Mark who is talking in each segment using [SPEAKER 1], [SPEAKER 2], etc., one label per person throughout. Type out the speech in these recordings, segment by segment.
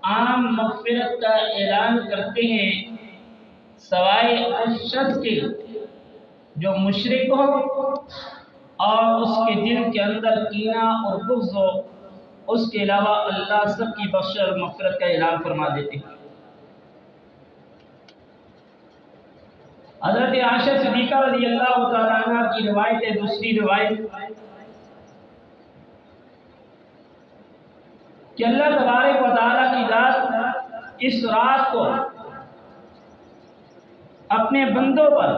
[SPEAKER 1] عام مغفرت کا اعلان کرتے ہیں سوائے اس شخص کے جو مشرک ہو اور اس کے دل کے اندر کینہ اور بغض ہو، اس کے علاوہ اللہ سب کی بخش اور مغفرت کا اعلان فرما دیتے ہیں۔ حضرت عائشہ صدیقہ رضی اللہ تعالیٰ عنہ کی روایت ہے، دوسری روایت کہ اللہ تبارک و تعالیٰ کی ذات اس رات کو اپنے بندوں پر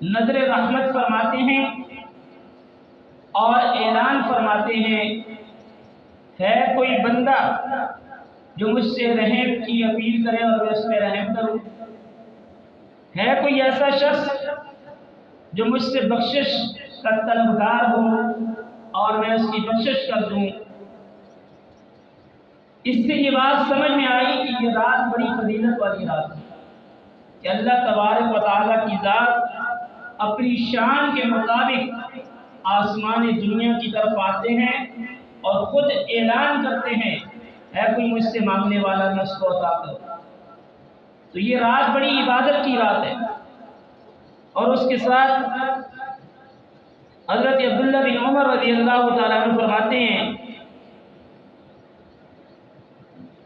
[SPEAKER 1] نظر رحمت فرماتے ہیں اور اعلان فرماتے ہیں، ہے کوئی بندہ جو مجھ سے رحم کی اپیل کرے اور میں اس میں رحم کروں؟ ہے کوئی ایسا شخص جو مجھ سے بخشش کا طلبگار ہو اور میں اس کی بخشش کر دوں؟ اس سے یہ بات سمجھ میں آئی کہ یہ رات بڑی فضیلت والی رات ہے کہ اللہ تبارک و تعالیٰ کی ذات اپنی شان کے مطابق آسمان دنیا کی طرف آتے ہیں اور خود اعلان کرتے ہیں، ہے کوئی مجھ سے مانگنے والا میں اس کو عطا کروں۔ تو یہ رات بڑی عبادت کی رات ہے۔ اور اس کے ساتھ حضرت عبداللہ بن عمر رضی اللہ تعالیٰ عنہ فرماتے ہیں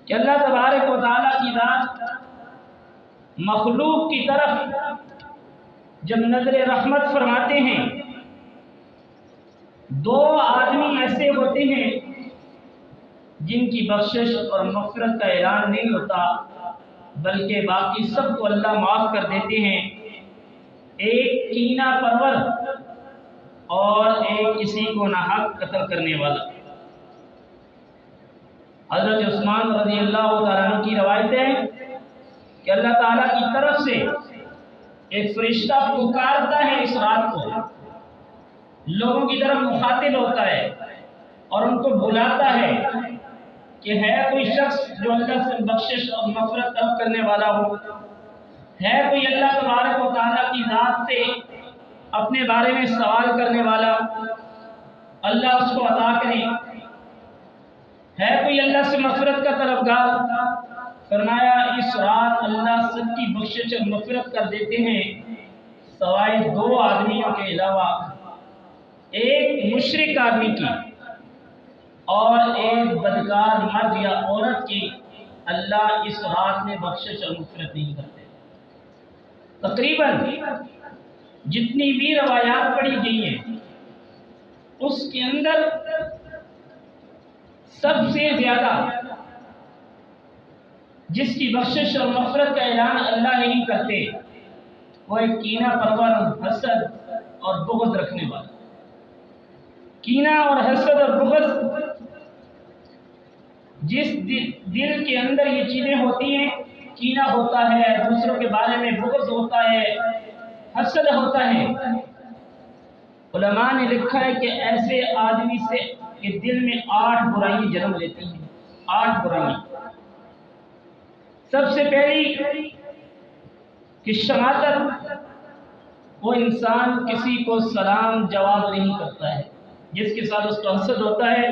[SPEAKER 1] کہ اللہ تبارک و تعالیٰ کی ذات مخلوق کی طرف جب نظر رحمت فرماتے ہیں، دو آدمی ایسے ہوتے ہیں جن کی بخشش اور مغفرت کا اعلان نہیں ہوتا، بلکہ باقی سب کو اللہ معاف کر دیتے ہیں۔ ایک کینہ پرور اور ایک کسی کو ناحق قتل کرنے والا۔ حضرت عثمان رضی اللہ تعالیٰ عنہ کی روایت ہے کہ اللہ تعالیٰ کی طرف سے ایک فرشتہ پکارتا ہے اس رات کو، لوگوں کی طرف مخاطب ہوتا ہے اور ان کو بلاتا ہے کہ ہے کوئی شخص جو اللہ سے بخشش اور مغفرت طلب کرنے والا ہو، ہے کوئی اللہ تبارک و تعالیٰ کی ذات سے اپنے بارے میں سوال کرنے والا، اللہ اس کو عطا کرے، ہے کوئی اللہ سے مغفرت کا طلبگار؟ فرمایا اس رات اللہ سب کی بخشش اور مغفرت کر دیتے ہیں سوائے دو آدمیوں کے علاوہ، ایک مشرک آدمی کی اور ایک بدکار مرد یا عورت کی اللہ اس رات میں بخشش اور مغفرت نہیں کرتے۔ تقریباً جتنی بھی روایات پڑھی گئی ہیں اس کے اندر سب سے زیادہ جس کی بخشش اور مغفرت کا اعلان اللہ نہیں کرتے وہ ایک کینہ پرور، حسد اور بغض رکھنے والا۔ کینہ اور حسد اور بغض جس دل کے اندر یہ چیزیں ہوتی ہیں، کینہ ہوتا ہے، دوسروں کے بارے میں بغض ہوتا ہے، حسد ہوتا ہے، علماء نے لکھا ہے کہ ایسے آدمی سے کہ دل میں 8 برائیاں جنم لیتی ہیں۔ 8 برائیاں۔ سب سے پہلی کہ شماتت، وہ انسان کسی کو سلام جواب نہیں کرتا ہے، جس کے ساتھ اس کو حسد ہوتا ہے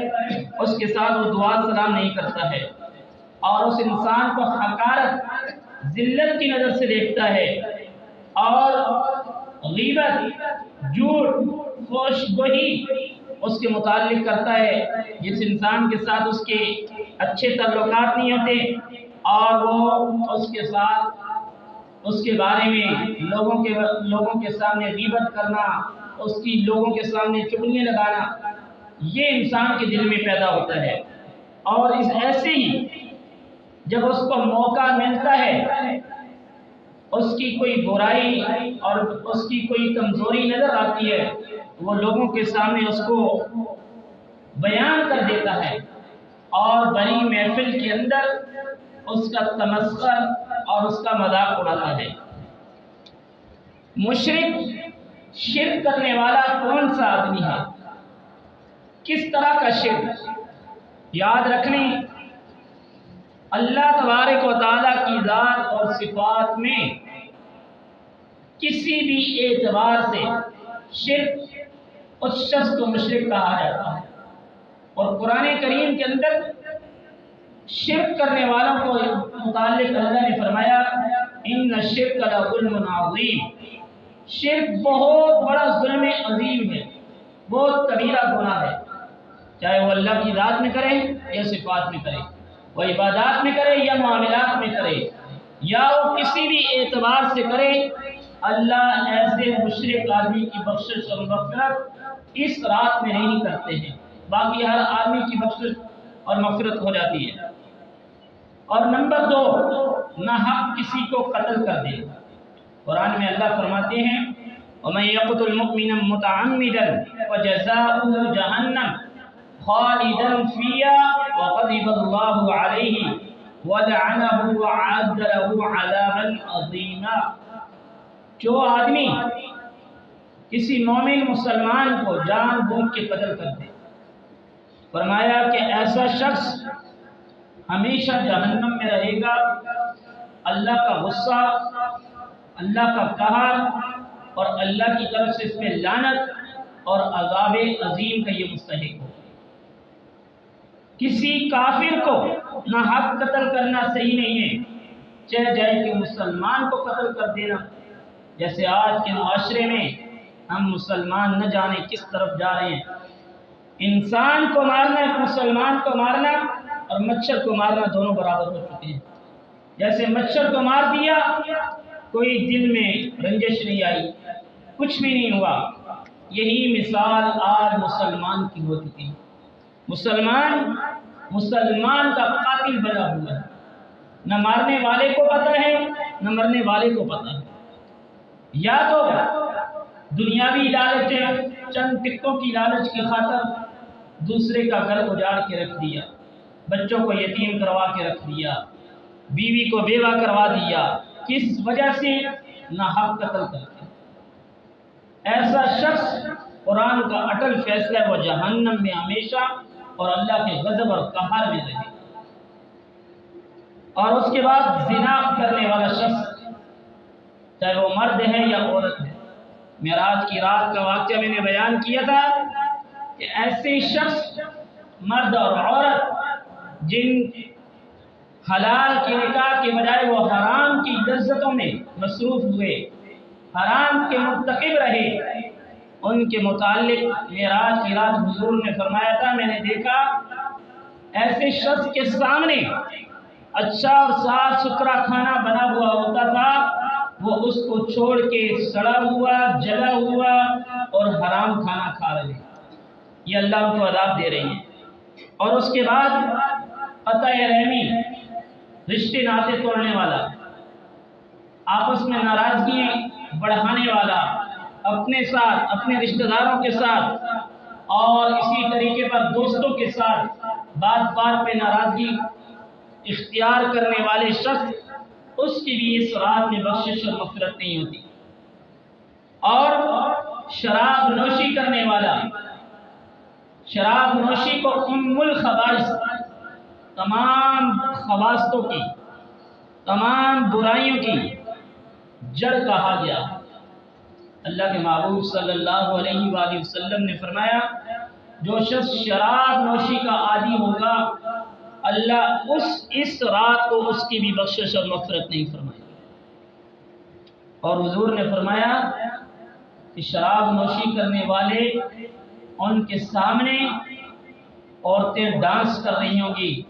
[SPEAKER 1] اس کے ساتھ وہ دعا سلام نہیں کرتا ہے، اور اس انسان کو حقارت، ذلت کی نظر سے دیکھتا ہے، اور غیبت، جھوٹ، فحش گوئی اس کے متعلق کرتا ہے، جس انسان کے ساتھ اس کے اچھے تعلقات نہیں ہوتے اور وہ اس کے ساتھ اس کے بارے میں لوگوں کے سامنے غیبت کرنا، اس کی لوگوں کے سامنے چغلیاں لگانا، یہ انسان کے دل میں پیدا ہوتا ہے۔ اور اس ایسے ہی جب اس کو موقع ملتا ہے، اس کی کوئی برائی اور اس کی کوئی کمزوری نظر آتی ہے، وہ لوگوں کے سامنے اس کو بیان کر دیتا ہے اور بڑی محفل کے اندر اس کا تمسخر اور اس کا مذاق اڑاتا ہے۔ مشرک، شرک کرنے والا کون سا آدمی ہے؟ کس طرح کا شرک؟ یاد رکھنے، اللہ تبارک و تعالیٰ کی ذات اور صفات میں کسی بھی اعتبار سے شرک اس شخص کو مشرک کہا جاتا ہے۔ اور قرآن کریم کے اندر شرک کرنے والوں کو متعلق اللہ نے فرمایا ان الشرک لظلم عظیم، شرک بہت بڑا ظلم عظیم ہے، بہت کبیرہ گناہ ہے، چاہے وہ اللہ کی ذات میں کرے یا صفات میں کرے، وہ عبادات میں کرے یا معاملات میں کرے، یا وہ کسی بھی اعتبار سے کرے، اللہ ایسے مشرک آدمی کی بخشش اور مغفرت اس رات میں نہیں کرتے ہیں، باقی ہر آدمی کی بخشش اور مغفرت ہو جاتی ہے۔ اور نمبر 2، نہ حق کسی کو قتل کر دے۔ قرآن میں اللہ فرماتے ہیں وَمَن يَقْتُلْ مُؤْمِنًا مُتَعَمِّدًا فَجَزَاؤُهُ جَهَنَّمُ خَالِدًا فِيهَا وَغَضِبَ اللَّهُ عَلَيْهِ وَلَعَنَهُ وَأَعَدَّ لَهُ عَذَابًا عَظِيمًا۔ جو آدمی کسی مومن مسلمان کو جان بوجھ کے قتل کر دے، فرمایا کہ ایسا شخص ہمیشہ جہنم میں رہے گا، اللہ کا غصہ، اللہ کا قہر اور اللہ کی طرف سے اس میں لعنت اور عذاب عظیم کا یہ مستحق ہو۔ کسی کافر کو نہ حق قتل کرنا صحیح نہیں ہے، چاہے جائے کہ مسلمان کو قتل کر دینا، جیسے آج کے معاشرے میں ہم مسلمان نہ جانے کس طرف جا رہے ہیں۔ انسان کو مارنا، مسلمان کو مارنا اور مچھر کو مارنا دونوں برابر ہو چکے ہیں۔ جیسے مچھر کو مار دیا، کوئی دل میں رنجش نہیں آئی، کچھ بھی نہیں ہوا، یہی مثال آج مسلمان کی ہو چکی ہے۔ مسلمان کا قاتل بنا ہوا ہے، نہ مارنے والے کو پتہ ہے نہ مرنے والے کو پتہ ہے۔ یا تو دنیاوی لالچ ہے، چند ٹکوں کی لالچ کی خاطر دوسرے کا گھر اجاڑ کے رکھ دیا، بچوں کو یتیم کروا کے رکھ دیا، بیوی کو بیوہ کروا دیا، کس وجہ سے؟ نہ حق قتل کر کے۔ ایسا شخص قرآن کا اٹل فیصلہ ہے وہ جہنم میں ہمیشہ اور اللہ کے غضب اور قہر میں رہے۔ اور اس کے بعد زنا کرنے والا شخص، چاہے وہ مرد ہے یا عورت ہے۔ معراج کی رات کا واقعہ میں نے بیان کیا تھا کہ ایسے شخص، مرد اور عورت، جن حلال کے نکاح کے بجائے وہ حرام کی لذتوں میں مصروف ہوئے، حرام کے مرتکب رہے، ان کے متعلق معراج کی رات حضور نے فرمایا تھا میں نے دیکھا ایسے شخص کے سامنے اچھا اور صاف ستھرا کھانا بنا ہوا ہوتا تھا، وہ اس کو چھوڑ کے سڑا ہوا، جلا ہوا اور حرام کھانا کھا رہے ہیں۔ یہ اللہ ان کو عذاب دے رہی ہے۔ اور اس کے بعد قطع رحمی، رشتے ناطے توڑنے والا، آپس میں ناراضگی بڑھانے والا، اپنے ساتھ، اپنے رشتہ داروں کے ساتھ اور اسی طریقے پر دوستوں کے ساتھ بات بات پہ ناراضگی اختیار کرنے والے شخص، اس کی بھی اس رات میں بخشش اور مغفرت نہیں ہوتی۔ اور شراب نوشی کرنے والا، شراب نوشی کو ام الخبائث، تمام خباثتوں کی، تمام برائیوں کی جڑ کہا گیا۔ اللہ کے محبوب صلی اللہ علیہ وآلہ وسلم نے فرمایا جو شخص شراب نوشی کا عادی ہوگا، اللہ اس رات کو اس کی بھی بخشش اور مغفرت نہیں فرمائے۔ اور حضور نے فرمایا کہ شراب نوشی کرنے والے، ان کے سامنے عورتیں ڈانس کر رہی ہوں گی،